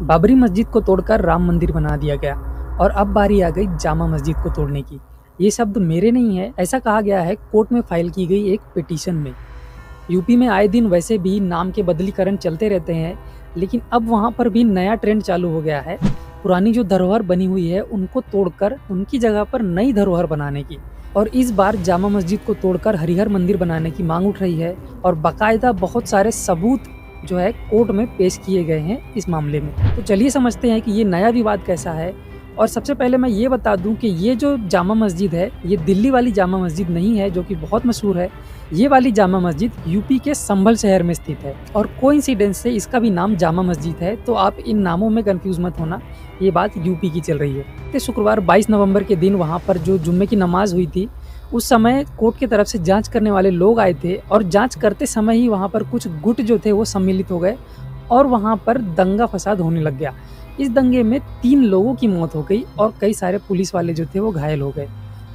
बाबरी मस्जिद को तोड़कर राम मंदिर बना दिया गया और अब बारी आ गई जामा मस्जिद को तोड़ने की। ये शब्द मेरे नहीं है, ऐसा कहा गया है कोर्ट में फाइल की गई एक पिटीशन में। यूपी में आए दिन वैसे भी नाम के बदलीकरण चलते रहते हैं, लेकिन अब वहाँ पर भी नया ट्रेंड चालू हो गया है। पुरानी जो धरोहर बनी हुई है उनको तोड़कर उनकी जगह पर नई धरोहर बनाने की। और इस बार जामा मस्जिद को तोड़कर हरिहर मंदिर बनाने की मांग उठ रही है और बाकायदा बहुत सारे सबूत जो है कोर्ट में पेश किए गए हैं इस मामले में। तो चलिए समझते हैं कि ये नया विवाद कैसा है। और सबसे पहले मैं ये बता दूं कि ये जो जामा मस्जिद है ये दिल्ली वाली जामा मस्जिद नहीं है जो कि बहुत मशहूर है। ये वाली जामा मस्जिद यूपी के संभल शहर में स्थित है और कोइंसिडेंस से इसका भी नाम जामा मस्जिद है, तो आप इन नामों में कंफ्यूज मत होना, ये बात यूपी की चल रही है। तो शुक्रवार 22 नवंबर के दिन वहाँ पर जो जुम्मे की नमाज हुई थी उस समय कोर्ट की तरफ से जांच करने वाले लोग आए थे और जांच करते समय ही वहाँ पर कुछ गुट जो थे वो सम्मिलित हो गए और वहाँ पर दंगा फसाद होने लग गया। इस दंगे में 3 लोगों की मौत हो गई और कई सारे पुलिस वाले जो थे वो घायल हो गए।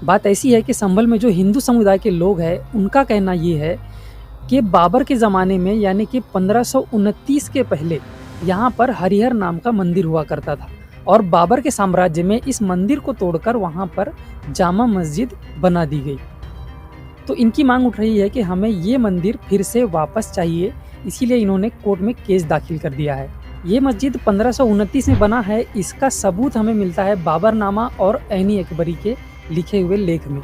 बात ऐसी है कि संभल में जो हिंदू समुदाय के लोग हैं उनका कहना ये है कि बाबर के ज़माने में यानी कि 1529 के पहले यहाँ पर हरिहर नाम का मंदिर हुआ करता था और बाबर के साम्राज्य में इस मंदिर को तोड़कर वहाँ पर जामा मस्जिद बना दी गई। तो इनकी मांग उठ रही है कि हमें ये मंदिर फिर से वापस चाहिए, इसीलिए इन्होंने कोर्ट में केस दाखिल कर दिया है। ये मस्जिद 1529 में बना है, इसका सबूत हमें मिलता है बाबरनामा और ऐनी अकबरी के लिखे हुए लेख में।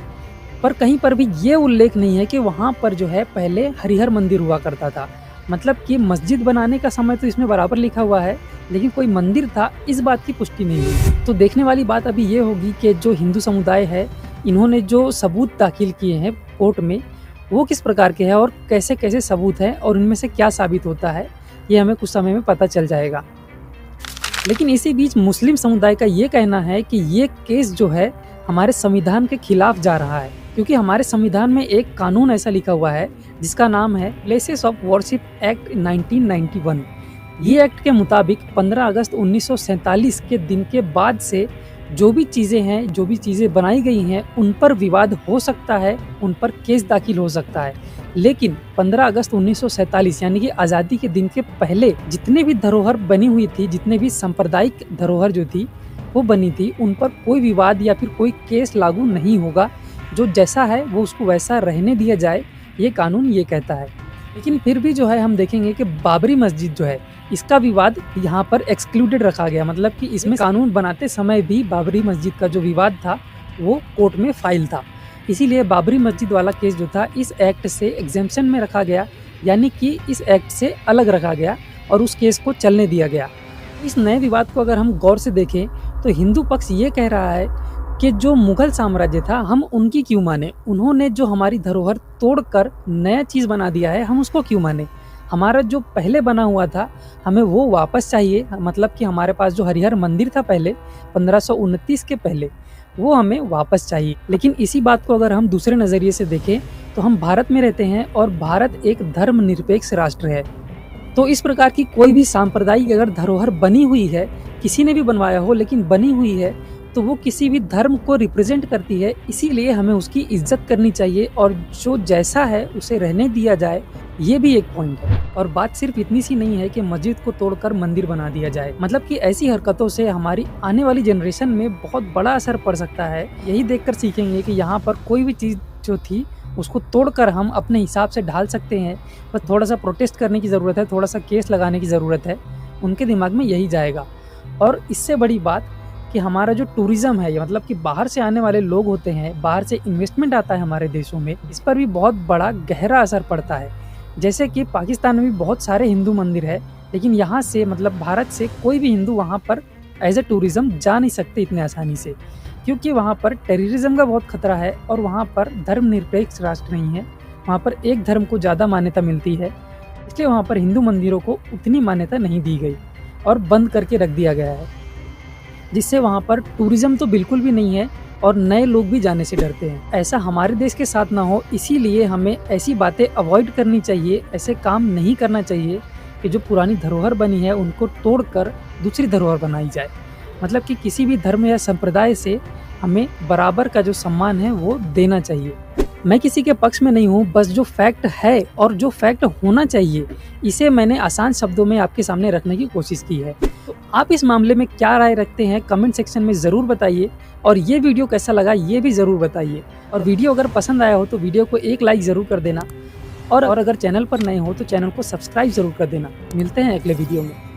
पर कहीं पर भी ये उल्लेख नहीं है कि वहाँ पर जो है पहले हरिहर मंदिर हुआ करता था। मतलब कि मस्जिद बनाने का समय तो इसमें बराबर लिखा हुआ है, लेकिन कोई मंदिर था इस बात की पुष्टि नहीं हुई। तो देखने वाली बात अभी ये होगी कि जो हिंदू समुदाय है इन्होंने जो सबूत दाखिल किए हैं कोर्ट में वो किस प्रकार के हैं और कैसे कैसे सबूत हैं और इनमें से क्या साबित होता है, ये हमें कुछ समय में पता चल जाएगा। लेकिन इसी बीच मुस्लिम समुदाय का ये कहना है कि ये केस जो है हमारे संविधान के खिलाफ जा रहा है, क्योंकि हमारे संविधान में एक कानून ऐसा लिखा हुआ है जिसका नाम है प्लेसेस ऑफ वर्शिप एक्ट 1991। ये एक्ट के मुताबिक 15 अगस्त 1947 के दिन के बाद से जो भी चीज़ें बनाई गई हैं उन पर विवाद हो सकता है, उन पर केस दाखिल हो सकता है। लेकिन 15 अगस्त 1947 यानी कि आज़ादी के दिन के पहले जितने भी धरोहर बनी हुई थी, जितने भी सांप्रदायिक धरोहर जो थी वो बनी थी, उन पर कोई विवाद या फिर कोई केस लागू नहीं होगा। जो जैसा है वो उसको वैसा रहने दिया जाए, ये कानून ये कहता है। लेकिन फिर भी जो है हम देखेंगे कि बाबरी मस्जिद जो है इसका विवाद यहाँ पर एक्सक्लूडेड रखा गया। मतलब कि इसमें कानून बनाते समय भी बाबरी मस्जिद का जो विवाद था वो कोर्ट में फाइल था, इसीलिए बाबरी मस्जिद वाला केस जो था इस एक्ट से एग्जेम्पशन में रखा गया, यानी कि इस एक्ट से अलग रखा गया और उस केस को चलने दिया गया। इस नए विवाद को अगर हम गौर से देखें तो हिंदू पक्ष ये कह रहा है कि जो मुगल साम्राज्य था हम उनकी क्यों माने, उन्होंने जो हमारी धरोहर तोड़कर नया चीज़ बना दिया है हम उसको क्यों माने। हमारा जो पहले बना हुआ था हमें वो वापस चाहिए। मतलब कि हमारे पास जो हरिहर मंदिर था पहले 1529 के पहले वो हमें वापस चाहिए। लेकिन इसी बात को अगर हम दूसरे नज़रिए से देखें तो हम भारत में रहते हैं और भारत एक धर्मनिरपेक्ष राष्ट्र है। तो इस प्रकार की कोई भी सांप्रदायिक अगर धरोहर बनी हुई है, किसी ने भी बनवाया हो लेकिन बनी हुई है, तो वो किसी भी धर्म को रिप्रेजेंट करती है, इसीलिए हमें उसकी इज्जत करनी चाहिए और जो जैसा है उसे रहने दिया जाए, ये भी एक पॉइंट है। और बात सिर्फ इतनी सी नहीं है कि मस्जिद को तोड़कर मंदिर बना दिया जाए। मतलब कि ऐसी हरकतों से हमारी आने वाली जनरेशन में बहुत बड़ा असर पड़ सकता है। यही देखकर सीखेंगे कि यहाँ पर कोई भी चीज़ जो थी उसको तोड़कर हम अपने हिसाब से ढाल सकते हैं। बस थोड़ा सा प्रोटेस्ट करने की ज़रूरत है, थोड़ा सा केस लगाने की ज़रूरत है, उनके दिमाग में यही जाएगा। और इससे बड़ी बात कि हमारा जो टूरिज़्म है, मतलब कि बाहर से आने वाले लोग होते हैं, बाहर से इन्वेस्टमेंट आता है हमारे देशों में, इस पर भी बहुत बड़ा गहरा असर पड़ता है। जैसे कि पाकिस्तान में भी बहुत सारे हिंदू मंदिर है, लेकिन यहाँ से मतलब भारत से कोई भी हिंदू वहाँ पर एज ए टूरिज़्म जा नहीं सकते इतने आसानी से, क्योंकि वहाँ पर टेररिज्म का बहुत खतरा है और वहाँ पर धर्मनिरपेक्ष राष्ट्र नहीं है। वहाँ पर एक धर्म को ज़्यादा मान्यता मिलती है, इसलिए वहाँ पर हिंदू मंदिरों को उतनी मान्यता नहीं दी गई और बंद करके रख दिया गया है, जिससे वहाँ पर टूरिज़्म तो बिल्कुल भी नहीं है और नए लोग भी जाने से डरते हैं। ऐसा हमारे देश के साथ ना हो, इसीलिए हमें ऐसी बातें अवॉइड करनी चाहिए, ऐसे काम नहीं करना चाहिए कि जो पुरानी धरोहर बनी है उनको तोड़कर दूसरी धरोहर बनाई जाए। मतलब कि किसी भी धर्म या संप्रदाय से हमें बराबर का जो सम्मान है वो देना चाहिए। मैं किसी के पक्ष में नहीं हूँ, बस जो फैक्ट है और जो फैक्ट होना चाहिए, इसे मैंने आसान शब्दों में आपके सामने रखने की कोशिश की है। तो आप इस मामले में क्या राय रखते हैं, कमेंट सेक्शन में ज़रूर बताइए और ये वीडियो कैसा लगा ये भी ज़रूर बताइए। और वीडियो अगर पसंद आया हो तो वीडियो को एक लाइक ज़रूर कर देना और अगर चैनल पर नए हो तो चैनल को सब्सक्राइब ज़रूर कर देना। मिलते हैं अगले वीडियो में।